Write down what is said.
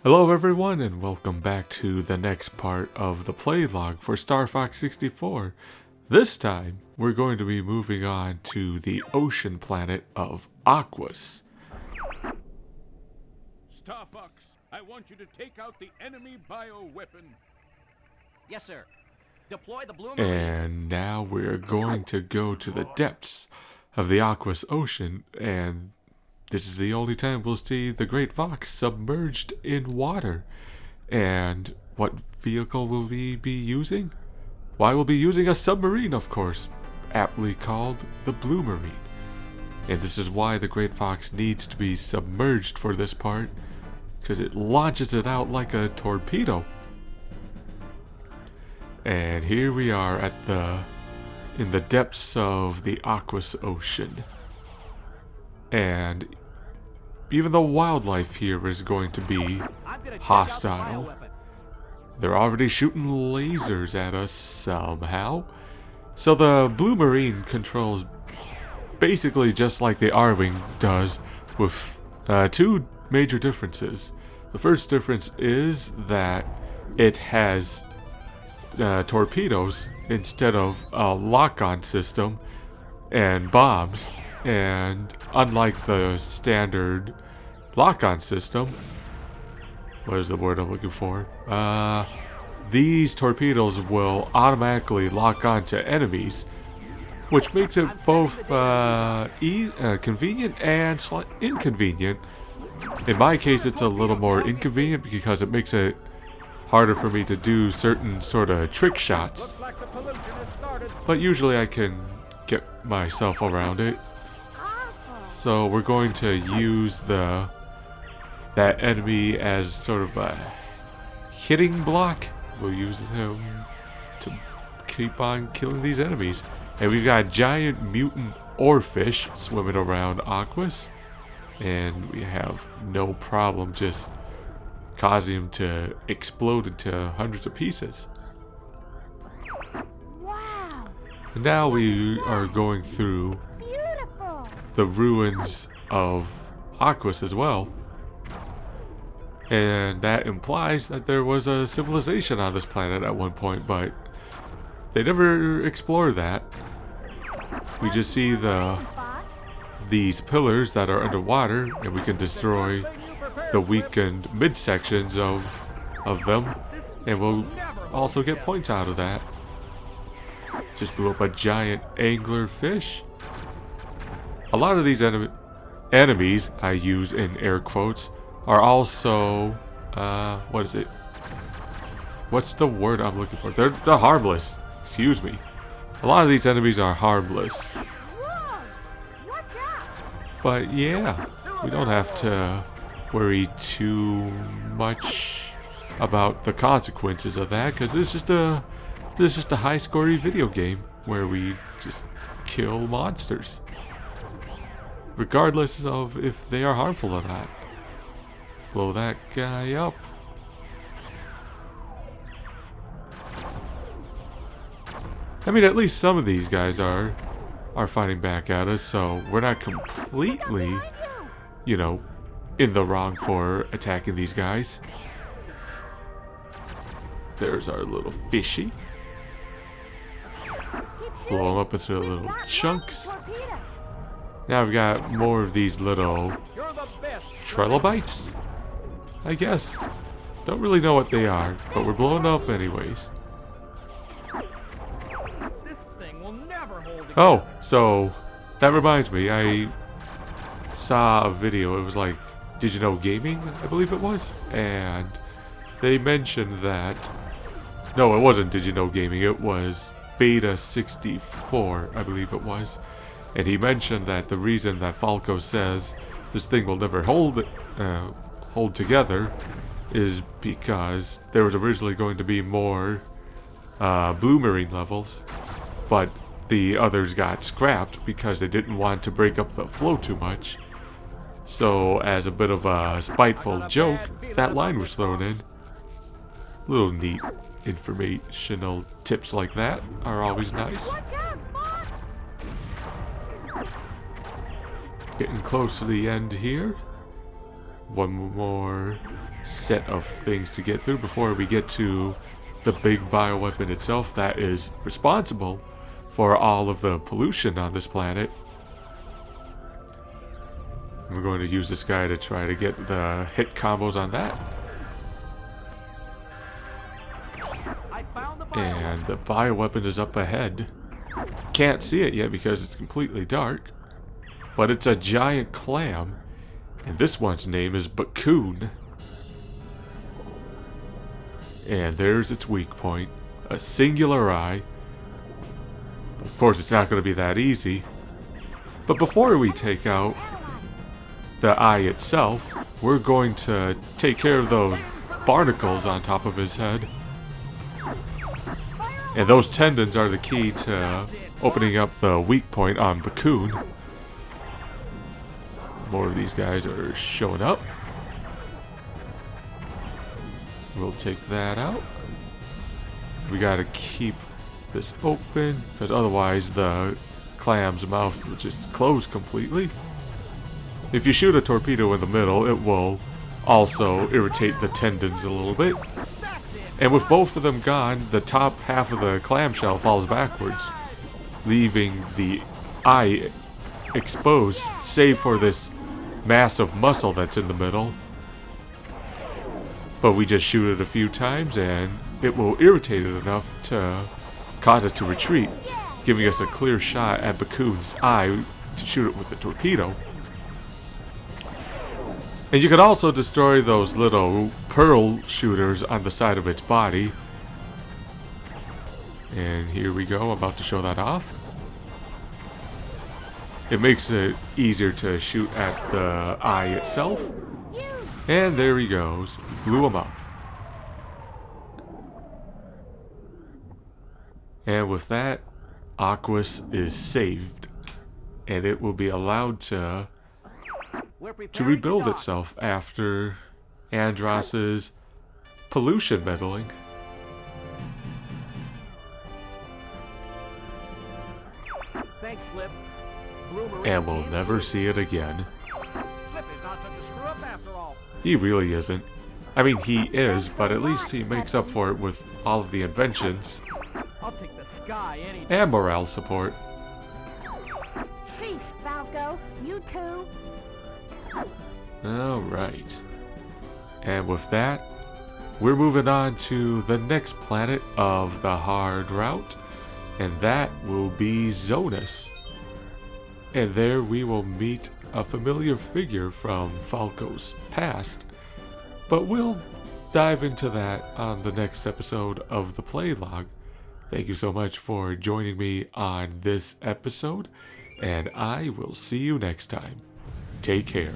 Hello everyone and welcome back to the next part of the playlog for Star Fox 64. This time, we're going to be moving on to the ocean planet of Aquas. Star Fox, I want you to take out the enemy bioweapon. Yes, sir. Deploy the blue marine. And now we're going to go to the depths of the Aquas Ocean, and this is the only time we'll see the Great Fox submerged in water. And what vehicle will we be using? Why, we'll be using a submarine, of course, aptly called the Blue Marine. And this is why the Great Fox needs to be submerged for this part, because it launches it out like a torpedo. And here we are in the depths of the Aquas Ocean. And even the wildlife here is going to be hostile. They're already shooting lasers at us somehow. So the Blue Marine controls basically just like the R-Wing does, with two major differences. The first difference is that it has torpedoes instead of a lock-on system and bombs. And unlike the standard lock-on system, what is the word I'm looking for? These torpedoes will automatically lock on to enemies, which makes it both convenient and inconvenient. In my case, it's a little more inconvenient because it makes it harder for me to do certain sort of trick shots. But usually I can get myself around it. So we're going to use that enemy as sort of a hitting block. We'll use him to keep on killing these enemies. And we've got a giant mutant oarfish swimming around Aquas. And we have no problem just causing him to explode into hundreds of pieces. Wow. And now we are going through the ruins of Aquas as well. And that implies that there was a civilization on this planet at one point, but they never explore that. We just see these pillars that are underwater, and we can destroy the weakened midsections of them, and we'll also get points out of that. Just blew up a giant angler fish. A lot of these enemies, I use in air quotes, are also, what is it? What's the word I'm looking for? They're harmless. Excuse me. A lot of these enemies are harmless. But yeah, we don't have to worry too much about the consequences of that, because this is just a high-scoring video game where we just kill monsters, regardless of if they are harmful or not. Blow that guy up. I mean, at least some of these guys are fighting back at us, so we're not completely, in the wrong for attacking these guys. There's our little fishy. Blow them up into little chunks. Now we've got more of these little trilobites, I guess. Don't really know what they are, but we're blowing up anyways. Oh, so that reminds me, I saw a video. It was like Did You Know Gaming, I believe it was, and they mentioned that, no, it wasn't Did You Know Gaming, it was Beta 64, I believe it was. And he mentioned that the reason that Falco says this thing will never hold together is because there was originally going to be more Blue Marine levels, but the others got scrapped because they didn't want to break up the flow too much. So as a bit of a spiteful joke, that line was thrown in. Little neat informational tips like that are always nice. Getting close to the end here. One more set of things to get through before we get to the big bioweapon itself that is responsible for all of the pollution on this planet. We're going to use this guy to try to get the hit combos on that. I found the And the bioweapon is up ahead. Can't see it yet because it's completely dark. But it's a giant clam. And this one's name is Baccoon. And there's its weak point. A singular eye. Of course, it's not going to be that easy. But before we take out the eye itself, we're going to take care of those barnacles on top of his head. And those tendons are the key to opening up the weak point on Baccoon. More of these guys are showing up. We'll take that out. We gotta keep this open, because otherwise the clam's mouth will just close completely. If you shoot a torpedo in the middle, it will also irritate the tendons a little bit. And with both of them gone, the top half of the clamshell falls backwards, leaving the eye exposed, save for this massive muscle that's in the middle. But we just shoot it a few times and it will irritate it enough to cause it to retreat, giving us a clear shot at Baccoon's eye to shoot it with a torpedo. And you can also destroy those little pearl shooters on the side of its body. And here we go, I'm about to show that off. It makes it easier to shoot at the eye itself. And there he goes, blew him up. And with that, Aquas is saved. And it will be allowed to rebuild itself after Andross's pollution meddling. Thanks, Flip. Bloomer And we'll never see it again. Flip is not such a screw-up after all. He really isn't. I mean, he is, but at least he makes up for it with all of the inventions I'll take the sky any day. and morale support. Peace, Falco. You too. Alright. And with that, we're moving on to the next planet of the hard route, and that will be Zonus. And there we will meet a familiar figure from Falco's past, but we'll dive into that on the next episode of the Playlog. Thank you so much for joining me on this episode, and I will see you next time. Take care.